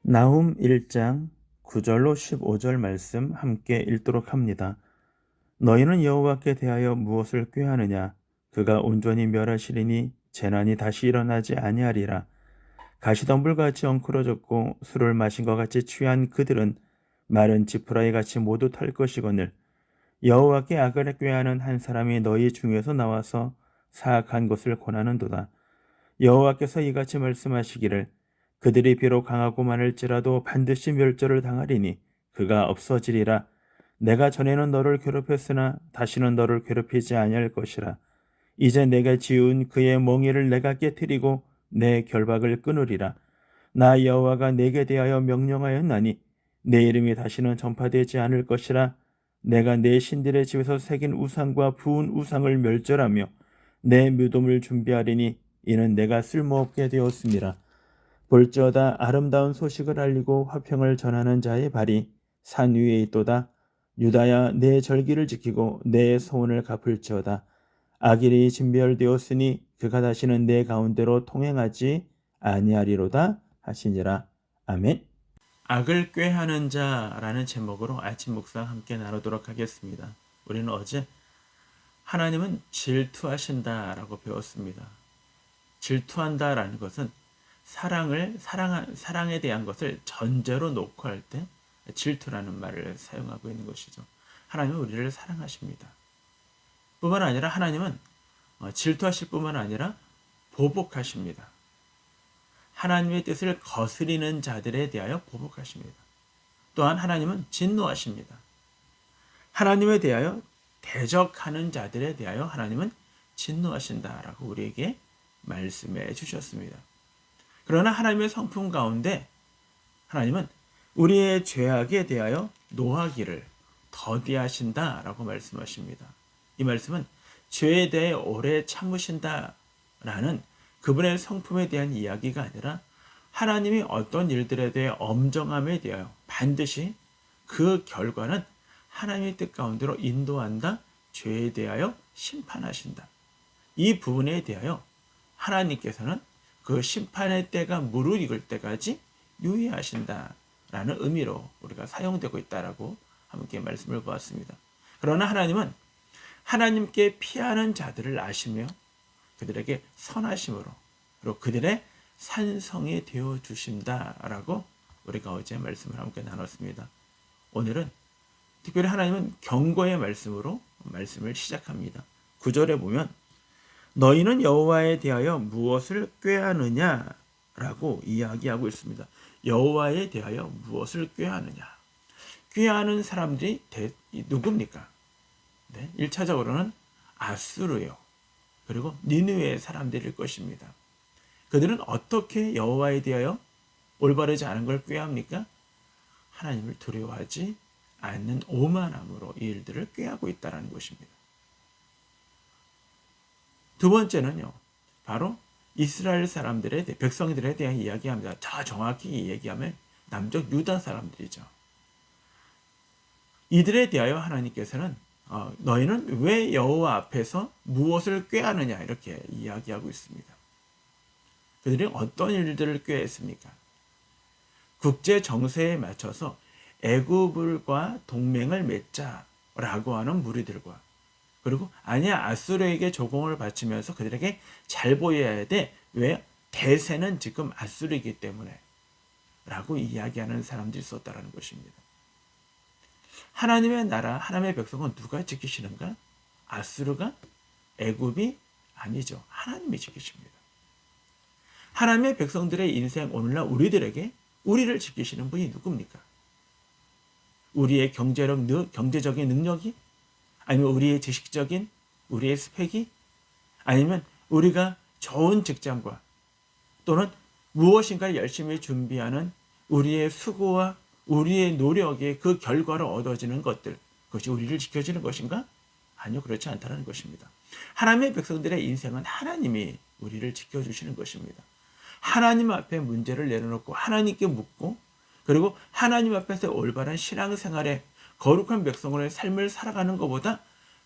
나훔 1장 9절로 15절 말씀 함께 읽도록 합니다. 너희는 여호와께 대하여 무엇을 꾀하느냐? 그가 온전히 멸하시리니 재난이 다시 일어나지 아니하리라. 가시덤불같이 엉클어졌고 술을 마신 것 같이 취한 그들은 마른 지푸라기 같이 모두 탈 것이거늘 여호와께 악을 꾀하는 한 사람이 너희 중에서 나와서 사악한 것을 권하는도다. 여호와께서 이같이 말씀하시기를 그들이 비록 강하고 많을지라도 반드시 멸절을 당하리니 그가 없어지리라. 내가 전에는 너를 괴롭혔으나 다시는 너를 괴롭히지 아니할 것이라. 이제 내가 지은 그의 멍에를 내가 깨뜨리고 내 결박을 끊으리라. 나 여호와가 내게 대하여 명령하였나니 내 이름이 다시는 전파되지 않을 것이라. 내가 내 신들의 집에서 새긴 우상과 부은 우상을 멸절하며 내 무덤을 준비하리니 이는 내가 쓸모없게 되었습니다. 볼지어다 아름다운 소식을 알리고 화평을 전하는 자의 발이 산 위에 있도다. 유다야 내 절기를 지키고 내 소원을 갚을지어다. 악일이 진멸되었으니 그가 다시는 내 가운데로 통행하지 아니하리로다 하시니라. 아멘. 악을 꾀하는 자라는 제목으로 아침 묵상 함께 나누도록 하겠습니다. 우리는 어제 하나님은 질투하신다라고 배웠습니다. 질투한다라는 것은 사랑에 대한 것을 전제로 놓고 할 때 질투라는 말을 사용하고 있는 것이죠. 하나님은 우리를 사랑하십니다. 뿐만 아니라 하나님은 질투하실 뿐만 아니라 보복하십니다. 하나님의 뜻을 거스리는 자들에 대하여 보복하십니다. 또한 하나님은 진노하십니다. 하나님에 대하여 대적하는 자들에 대하여 하나님은 진노하신다라고 우리에게 말씀해 주셨습니다. 그러나 하나님의 성품 가운데 하나님은 우리의 죄악에 대하여 노하기를 더디하신다라고 말씀하십니다. 이 말씀은 죄에 대해 오래 참으신다라는 그분의 성품에 대한 이야기가 아니라 하나님이 어떤 일들에 대해 엄정함에 대하여 반드시 그 결과는 하나님의 뜻 가운데로 인도한다, 죄에 대하여 심판하신다. 이 부분에 대하여 하나님께서는 그 심판의 때가 무르익을 때까지 유예하신다라는 의미로 우리가 사용되고 있다라고 함께 말씀을 보았습니다. 그러나 하나님은 하나님께 피하는 자들을 아시며 그들에게 선하심으로 그리고 그들의 산성이 되어 주신다라고 우리가 어제 말씀을 함께 나눴습니다. 오늘은 특별히 하나님은 경고의 말씀으로 말씀을 시작합니다. 9절에 보면 너희는 여호와에 대하여 무엇을 꾀하느냐라고 이야기하고 있습니다. 여호와에 대하여 무엇을 꾀하느냐. 꾀하는 사람들이 누굽니까? 네, 1차적으로는 아수르요. 그리고 니느웨의 사람들일 것입니다. 그들은 어떻게 여호와에 대하여 올바르지 않은 걸 꾀합니까? 하나님을 두려워하지 않는 오만함으로 이 일들을 꾀하고 있다는 것입니다. 두 번째는요, 바로 이스라엘 사람들의 백성들에 대한 이야기합니다. 더 정확히 얘기하면 남쪽 유다 사람들이죠. 이들에 대하여 하나님께서는 너희는 왜 여호와 앞에서 무엇을 꾀하느냐 이렇게 이야기하고 있습니다. 그들이 어떤 일들을 꾀했습니까? 국제 정세에 맞춰서 애굽과 동맹을 맺자라고 하는 무리들과 그리고 아니야, 아수르에게 조공을 바치면서 그들에게 잘 보여야 돼. 왜? 대세는 지금 아수르이기 때문에 라고 이야기하는 사람들이 있었다는 것입니다. 하나님의 나라, 하나님의 백성은 누가 지키시는가? 아수르가? 애굽이? 아니죠. 하나님이 지키십니다. 하나님의 백성들의 인생, 오늘날 우리들에게 우리를 지키시는 분이 누굽니까? 우리의 경제적인 능력이? 아니면 우리의 지식적인, 우리의 스펙이? 아니면 우리가 좋은 직장과 또는 무엇인가를 열심히 준비하는 우리의 수고와 우리의 노력의 그 결과로 얻어지는 것들, 그것이 우리를 지켜주는 것인가? 아니요, 그렇지 않다는 것입니다. 하나님의 백성들의 인생은 하나님이 우리를 지켜주시는 것입니다. 하나님 앞에 문제를 내려놓고 하나님께 묻고, 그리고 하나님 앞에서 올바른 신앙생활에 거룩한 백성의 삶을 살아가는 것보다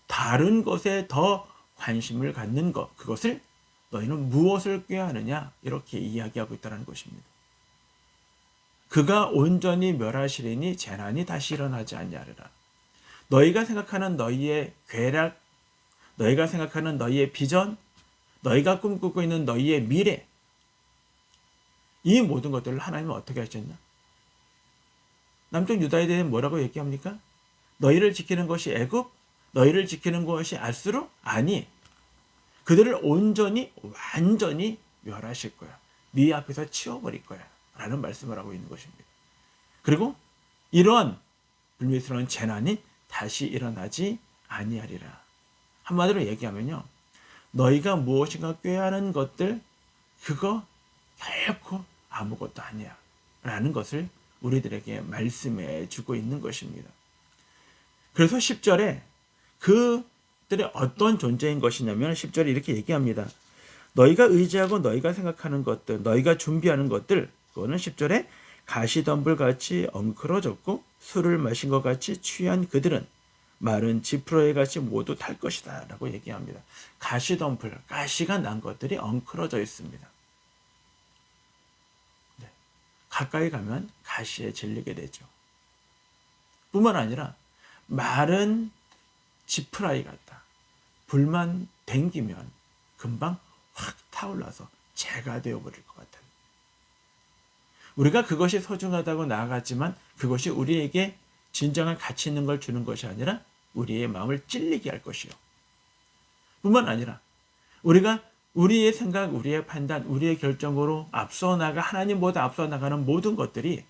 다른 것에 더 관심을 갖는 것, 그것을 너희는 무엇을 꾀하느냐, 이렇게 이야기하고 있다는 것입니다. 그가 온전히 멸하시리니 재난이 다시 일어나지 아니하리라. 너희가 생각하는 너희의 괴락, 너희가 생각하는 너희의 비전, 너희가 꿈꾸고 있는 너희의 미래, 이 모든 것들을 하나님은 어떻게 하셨냐? 남쪽 유다에 대해 뭐라고 얘기합니까? 너희를 지키는 것이 애굽? 너희를 지키는 것이 아수르? 아니, 그들을 온전히 완전히 멸하실 거야. 네 앞에서 치워버릴 거야 라는 말씀을 하고 있는 것입니다. 그리고 이러한 불미스러운 재난이 다시 일어나지 아니하리라. 한마디로 얘기하면요, 너희가 무엇인가 꾀하는 것들, 그거 결코 아무것도 아니야 라는 것을 우리들에게 말씀해 주고 있는 것입니다. 그래서 10절에 그들의 어떤 존재인 것이냐면 10절에 이렇게 얘기합니다. 너희가 의지하고 너희가 생각하는 것들, 너희가 준비하는 것들, 그거는 10절에 가시덤불같이 엉클어졌고 술을 마신 것 같이 취한 그들은 마른 지푸라기 같이 모두 탈 것이다 라고 얘기합니다. 가시덤불, 가시가 난 것들이 엉클어져 있습니다. 네. 가까이 가면 가시에 질리게 되죠. 뿐만 아니라 마른 지푸라기 같다. 불만 댕기면 금방 확 타올라서 재가 되어버릴 것 같아요. 우리가 그것이 소중하다고 나아갔지만 그것이 우리에게 진정한 가치 있는 걸 주는 것이 아니라 우리의 마음을 찔리게 할 것이요. 뿐만 아니라 우리가 우리의 생각, 우리의 판단, 우리의 결정으로 앞서 나가 하나님보다 앞서 나가는 모든 것들이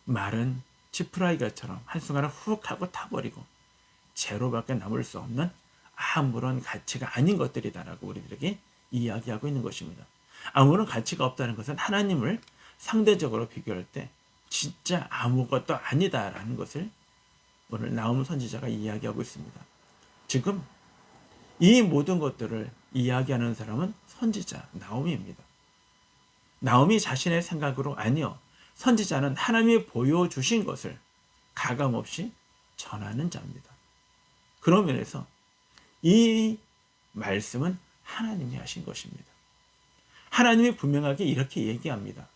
마른 지푸라기처럼 한순간에 훅 하고 타버리고 제로밖에 남을 수 없는 아무런 가치가 아닌 것들이다라고 우리들에게 이야기하고 있는 것입니다. 아무런 가치가 없다는 것은 하나님을 상대적으로 비교할 때 진짜 아무것도 아니다라는 것을 오늘 나움 선지자가 이야기하고 있습니다. 지금 이 모든 것들을 이야기하는 사람은 선지자 나움입니다. 나움이 자신의 생각으로 아니요, 선지자는 하나님이 보여주신 것을 가감없이 전하는 자입니다. 그런 면에서 이 말씀은 하나님이 하신 것입니다. 하나님이 분명하게 이렇게 얘기합니다.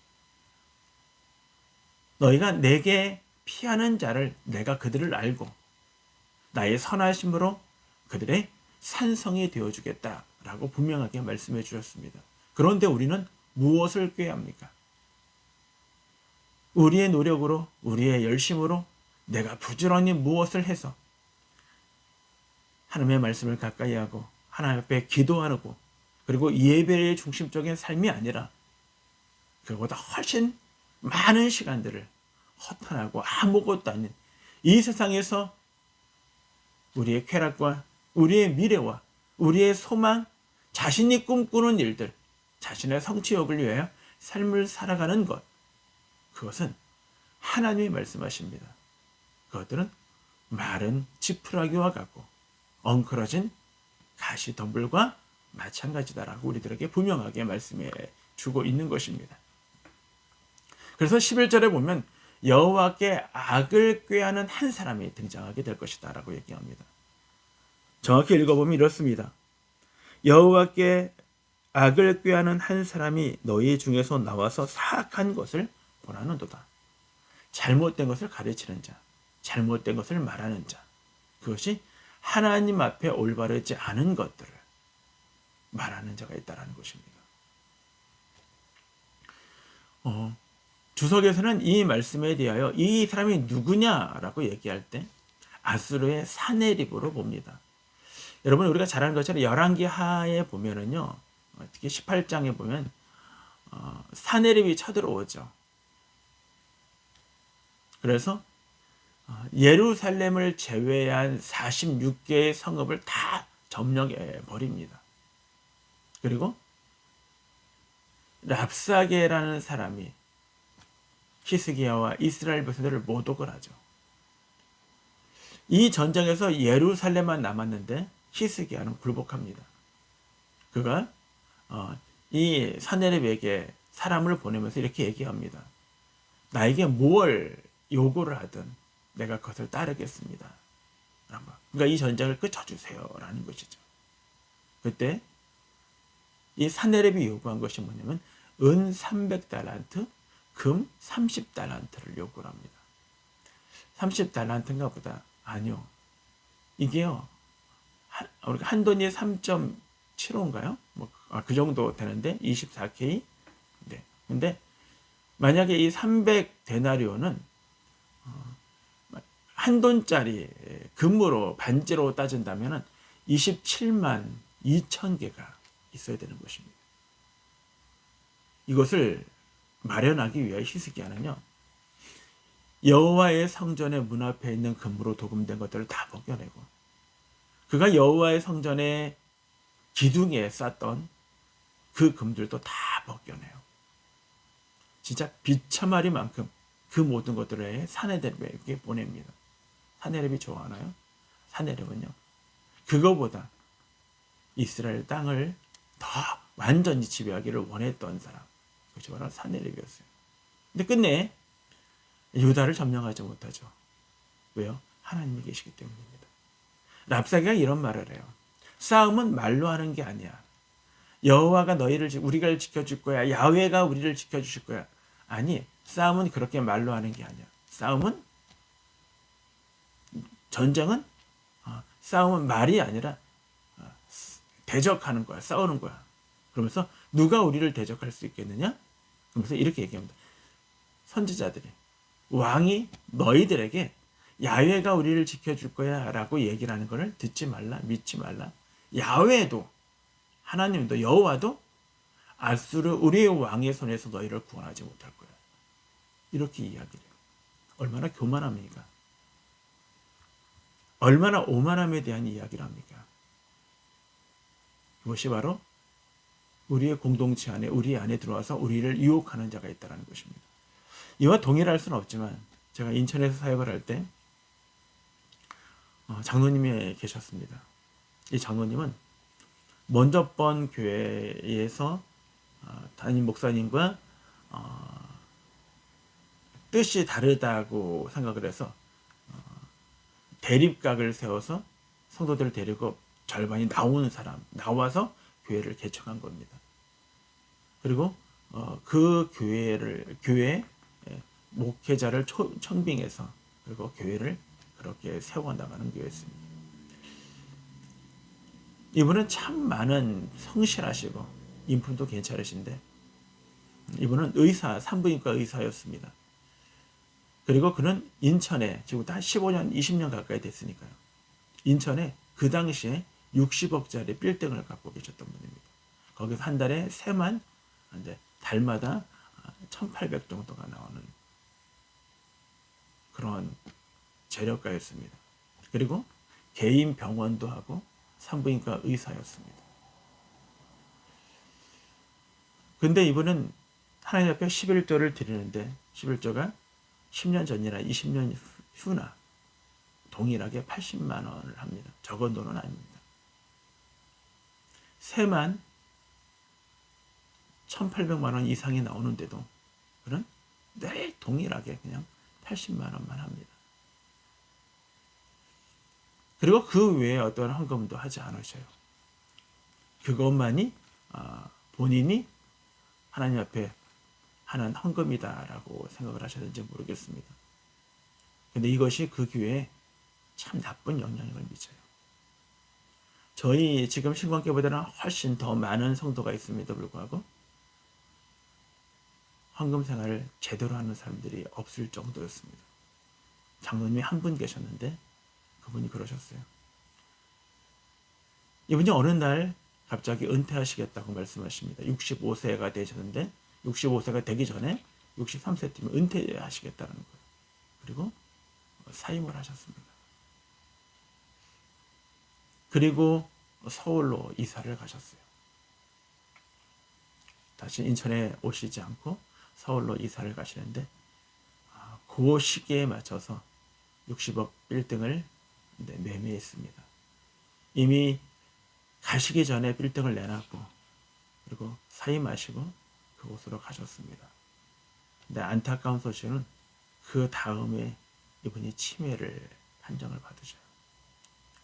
너희가 내게 피하는 자를 내가 그들을 알고 나의 선하심으로 그들의 산성이 되어주겠다라고 분명하게 말씀해 주셨습니다. 그런데 우리는 무엇을 꾀합니까? 우리의 노력으로, 우리의 열심으로 내가 부지런히 무엇을 해서 하나님의 말씀을 가까이 하고 하나님 앞에 기도하고 그리고 예배의 중심적인 삶이 아니라 그보다 훨씬 많은 시간들을 허탄하고 아무것도 아닌 이 세상에서 우리의 쾌락과 우리의 미래와 우리의 소망, 자신이 꿈꾸는 일들, 자신의 성취욕을 위하여 삶을 살아가는 것, 그것은 하나님이 말씀하십니다. 그것들은 마른 지푸라기와 같고 엉클어진 가시덤불과 마찬가지다라고 우리들에게 분명하게 말씀해 주고 있는 것입니다. 그래서 11절에 보면 여호와께 악을 꾀하는 한 사람이 등장하게 될 것이다 라고 얘기합니다. 정확히 읽어보면 이렇습니다. 여호와께 악을 꾀하는 한 사람이 너희 중에서 나와서 사악한 것을 보라는도다. 잘못된 것을 가르치는 자, 잘못된 것을 말하는 자, 그것이 하나님 앞에 올바르지 않은 것들을 말하는 자가 있다는 것입니다. 주석에서는 이 말씀에 대하여 이 사람이 누구냐라고 얘기할 때 아수르의 사네립으로 봅니다. 여러분, 우리가 잘 아는 것처럼 열왕기 하에 보면은요, 특히 18장에 보면 사네립이 쳐들어오죠. 그래서 예루살렘을 제외한 46개의 성읍을 다 점령해 버립니다. 그리고 랍사게라는 사람이 히스기야와 이스라엘 백성들을 모독을 하죠. 이 전쟁에서 예루살렘만 남았는데 히스기야는 굴복합니다. 그가 이 사네립에게 사람을 보내면서 이렇게 얘기합니다. 나에게 무엇을 요구를 하든 내가 그것을 따르겠습니다. 그러니까 이 전쟁을 끝쳐주세요 라는 것이죠. 그때 이 사네립이 요구한 것이 뭐냐면 은 300달란트, 금 30달란트를 요구를 합니다. 30달란트인가 보다. 아니요. 이게요. 한 돈이 3.75인가요? 그 정도 되는데 24K. 네. 근데 만약에 이 300데나리온은 한 돈짜리 금으로 반지로 따진다면 27만 2천 개가 있어야 되는 것입니다. 이것을 마련하기 위해 히스기야는요, 여호와의 성전의 문 앞에 있는 금으로 도금된 것들을 다 벗겨내고, 그가 여호와의 성전의 기둥에 쌌던 그 금들도 다 벗겨내요. 진짜 비참하리만큼 그 모든 것들을 사네립에게 보냅니다. 사네립이 좋아하나요? 사네립은요, 그거보다 이스라엘 땅을 더 완전히 지배하기를 원했던 사람, 그것이 바로 사네립이었어요. 근데 끝내 유다를 점령하지 못하죠. 왜요? 하나님이 계시기 때문입니다. 랍사게가 이런 말을 해요. 싸움은 말로 하는 게 아니야. 여호와가 우리를 지켜줄 거야. 야훼가 우리를 지켜주실 거야. 아니, 싸움은 그렇게 말로 하는 게 아니야. 전쟁은 싸움은 말이 아니라 대적하는 거야. 싸우는 거야. 그러면서 누가 우리를 대적할 수 있겠느냐? 그러면서 이렇게 얘기합니다. 선지자들이, 왕이 너희들에게 야훼가 우리를 지켜줄 거야 라고 얘기를 하는 것을 듣지 말라, 믿지 말라. 야훼도, 하나님도, 여호와도 아수르 우리의 왕의 손에서 너희를 구원하지 못할 거야. 이렇게 이야기를 해요. 얼마나 교만합니까? 얼마나 오만함에 대한 이야기를 합니까? 그것이 바로 우리의 공동체 안에, 우리 안에 들어와서 우리를 유혹하는 자가 있다는 것입니다. 이와 동일할 수는 없지만 제가 인천에서 사역을 할 때 장로님이 계셨습니다. 이 장로님은 먼저 번 교회에서 담임 목사님과 뜻이 다르다고 생각을 해서 대립각을 세워서 성도들을 데리고 절반이 나와서 교회를 개척한 겁니다. 그리고 그 교회 목회자를 청빙해서 그리고 교회를 그렇게 세워나가는 교회였습니다. 이분은 참 많은 성실하시고 인품도 괜찮으신데, 이분은 산부인과 의사였습니다. 그리고 그는 인천에 지금 한 15년, 20년 가까이 됐으니까요. 인천에 그 당시에 60억짜리 빌딩을 갖고 계셨던 분입니다. 거기서 한 달에 세만, 이제 달마다 1,800 정도가 나오는 그런 재력가였습니다. 그리고 개인 병원도 하고 산부인과 의사였습니다. 근데 이분은 하나님 앞에 11조를 드리는데 11조가 10년 전이나 20년 후나 동일하게 80만 원을 합니다. 적은 돈은 아닙니다. 세만 1,800만 원 이상이 나오는데도 그는 늘 동일하게 그냥 80만 원만 합니다. 그리고 그 외에 어떤 헌금도 하지 않으셔요. 그것만이 본인이 하나님 앞에 하는 헌금이다라고 생각을 하셨는지 모르겠습니다. 근데 이것이 그 교회에 참 나쁜 영향력을 미쳐요. 저희 지금 신관계보다는 훨씬 더 많은 성도가 있음에도 불구하고 헌금 생활을 제대로 하는 사람들이 없을 정도였습니다. 장로님이 한 분 계셨는데 그분이 그러셨어요. 이분이 어느 날 갑자기 은퇴하시겠다고 말씀하십니다. 65세가 되셨는데 65세가 되기 전에 63세쯤에 은퇴하시겠다는 거예요. 그리고 사임을 하셨습니다. 그리고 서울로 이사를 가셨어요. 다시 인천에 오시지 않고 서울로 이사를 가시는데 그 시기에 맞춰서 60억 빌딩을 매매했습니다. 이미 가시기 전에 빌딩을 내놨고 그리고 사임하시고 그곳으로 가셨습니다. 근데 안타까운 소식은 그 다음에 이분이 치매를 판정을 받으셔요.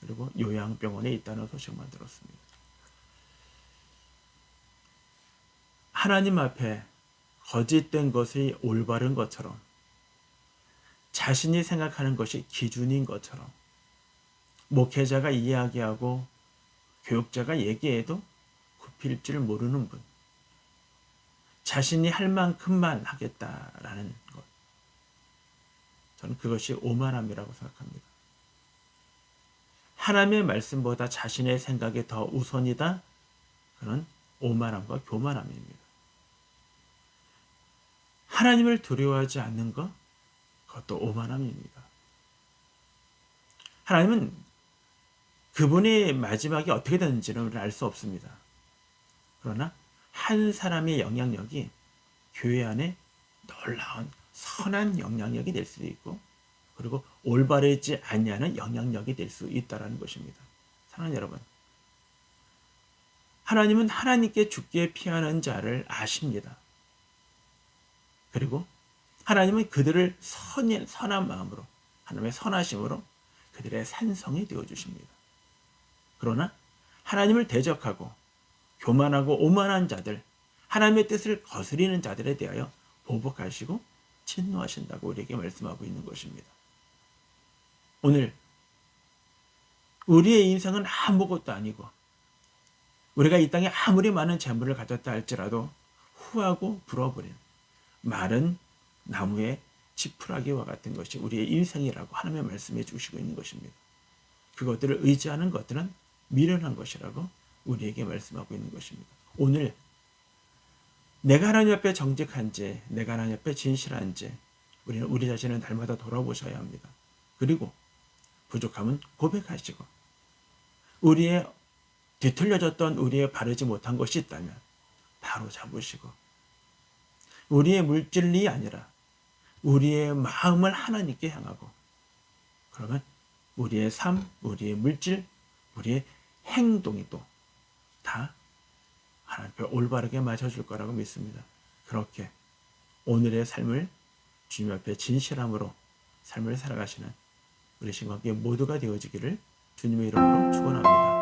그리고 요양병원에 있다는 소식만 들었습니다. 하나님 앞에 거짓된 것이 올바른 것처럼 자신이 생각하는 것이 기준인 것처럼 목회자가 이야기하고 교육자가 얘기해도 굽힐 줄 모르는 분, 자신이 할 만큼만 하겠다라는 것, 저는 그것이 오만함이라고 생각합니다. 하나님의 말씀보다 자신의 생각이 더 우선이다. 그는 오만함과 교만함입니다. 하나님을 두려워하지 않는 것, 그것도 오만함입니다. 하나님은 그분의 마지막이 어떻게 되는지는 우리는 알 수 없습니다. 그러나 한 사람의 영향력이 교회 안에 놀라운 선한 영향력이 될 수도 있고 그리고 올바르지 않냐는 영향력이 될 수 있다는 것입니다. 사랑하는 여러분, 하나님은 하나님께 죽게 피하는 자를 아십니다. 그리고 하나님은 그들을 선한 마음으로 하나님의 선하심으로 그들의 산성이 되어주십니다. 그러나 하나님을 대적하고 교만하고 오만한 자들, 하나님의 뜻을 거스리는 자들에 대하여 보복하시고 진노하신다고 우리에게 말씀하고 있는 것입니다. 오늘 우리의 인생은 아무것도 아니고 우리가 이 땅에 아무리 많은 재물을 가졌다 할지라도 후하고 불어버린 마른 나무의 지푸라기와 같은 것이 우리의 인생이라고 하나님의 말씀해 주시고 있는 것입니다. 그것들을 의지하는 것들은 미련한 것이라고 우리에게 말씀하고 있는 것입니다. 오늘 내가 하나님 앞에 정직한지, 내가 하나님 앞에 진실한지 우리는 우리 자신을 날마다 돌아보셔야 합니다. 그리고 부족함은 고백하시고 우리의 뒤틀려졌던 우리의 바르지 못한 것이 있다면 바로 잡으시고 우리의 물질이 아니라 우리의 마음을 하나님께 향하고 그러면 우리의 삶, 우리의 물질, 우리의 행동이 또 다 하나님 앞에 올바르게 맞춰줄 거라고 믿습니다. 그렇게 오늘의 삶을 주님 앞에 진실함으로 삶을 살아가시는 우리 신관계 모두가 되어지기를 주님의 이름으로 축원합니다.